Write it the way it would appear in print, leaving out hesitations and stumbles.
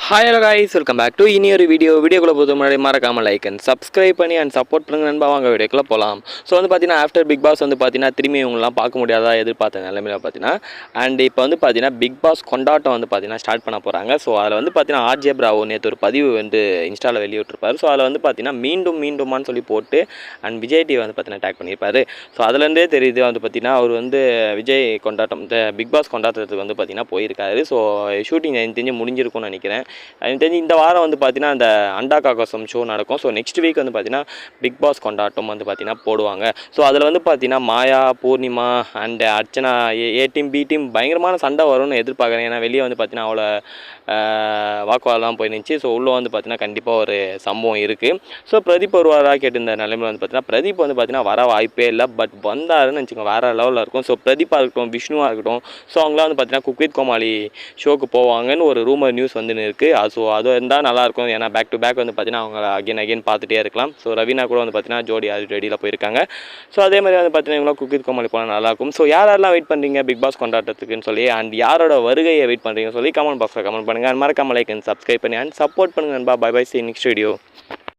Hi hello guys, welcome back to இனி ஒரு வீடியோக்குள்ளே போது முன்னாடி மறக்காமல் லைக் அண்ட் சப்ஸ்கிரைப் பண்ணி அண்ட் சப்போர்ட் பண்ணுங்க நண்பா. வாங்க வீடியோக்குள்ளே போகலாம். ஸோ பார்த்தீங்கன்னா ஆஃப்டர் பிக் பாஸ் பார்த்தீங்கன்னா திரும்பி இவங்களாம் பார்க்க முடியாதா எதிர்பார்த்த நிலைமையில் பார்த்தீங்கன்னா அண்ட் இப்போ பார்த்தீங்கன்னா பிக் பாஸ் கொண்டாட்டம் பார்த்தீங்கன்னா ஸ்டார்ட் பண்ண போகிறாங்க. ஸோ அதில் பார்த்தீங்கன்னா ஆர்ஜே பிராவோ நேற்று ஒரு பதிவு இன்ஸ்டாவில் வெளியிட்டிருப்பார். ஸோ அதில் பார்த்தீங்கன்னா மீண்டுமான்னு சொல்லி போட்டு அண்ட் விஜய் டிவி பார்த்தீங்கன்னா டேக் பண்ணியிருப்பார். ஸோ அதுலேருந்தே தெரியுது பார்த்தீங்கன்னா அவர் விஜய் கொண்டாட்டம் இந்த பிக் பாஸ் கொண்டாட்டத்துக்கு பார்த்தீங்கன்னா போயிருக்காரு. ஸோ ஷூட்டிங் எனக்கு தெரிஞ்சு முடிஞ்சிருக்கும்னு நினைக்கிறேன். எனக்கு தெரிஞ்சு இந்த வாரம் பார்த்தீங்கன்னா அந்த அண்டா காக்கசம் ஷோ நடக்கும். ஸோ நெக்ஸ்ட் வீக் பார்த்தீங்கன்னா பிக் பாஸ் கொண்டாட்டம் பார்த்தீங்கன்னா போடுவாங்க. ஸோ அதில் பார்த்தீங்கன்னா Maya, Poornima and Archana A team B team பயங்கரமான சண்டை வரும்னு எதிர்பார்க்குறேன். ஏன்னா வெளியே பார்த்தீங்கன்னா அவ்வளோ வாக்குவாதெல்லாம் போய் நினச்சி. ஸோ உள்ளே பார்த்தீங்கன்னா கண்டிப்பாக ஒரு சம்பவம் இருக்குது. ஸோ பிரதீப் வருவாராக கேட்டிருந்த நிலைமையில் பார்த்தீங்கன்னா பிரதீப் பார்த்தீங்கன்னா வர வாய்ப்பே இல்லை. பட் வந்தாருன்னு வச்சுக்கோங்க வேறு லெவலில் இருக்கும். ஸோ பிரதீப்பாக இருக்கட்டும், விஷ்ணுவாக இருக்கட்டும், ஸோ அவங்களாம் பார்த்தீங்கன்னா குக் வித் கோமாளி ஷோக்கு போவாங்கன்னு ஒரு ரூமர் நியூஸ் நிற்கு. ஸோ அது இருந்தால் நல்லாயிருக்கும். ஏன்னா பேக் டு பேக் பார்த்தீங்கன்னா அவங்க அகைன் பார்த்துட்டே இருக்கலாம். ஸோ ரவீனா கூட பார்த்தீங்கன்னா ஜோடி ரெடியில் போயிருக்காங்க. ஸோ அதே மாதிரி பார்த்தீங்கன்னா இவங்களாம் குக் வித் கோமாளி போனால் நல்லாயிருக்கும். ஸோ யாரெல்லாம் வெயிட் பண்ணுறீங்க பிக் பாஸ் கொண்டாட்டத்துக்குன்னு சொல்லி அண்ட் யாரோட வருகையை வெயிட் பண்ணுறீங்கன்னு சொல்லி கமெண்ட் பாக்ஸில் கமெண்ட் பண்ணுங்கள். மறக்காம லைக் அண்ட் சப்ஸ்கிரைப் பண்ணி அண்ட் சப்போர்ட் பண்ணுங்கள் நண்பா. Bye bye, see you next video.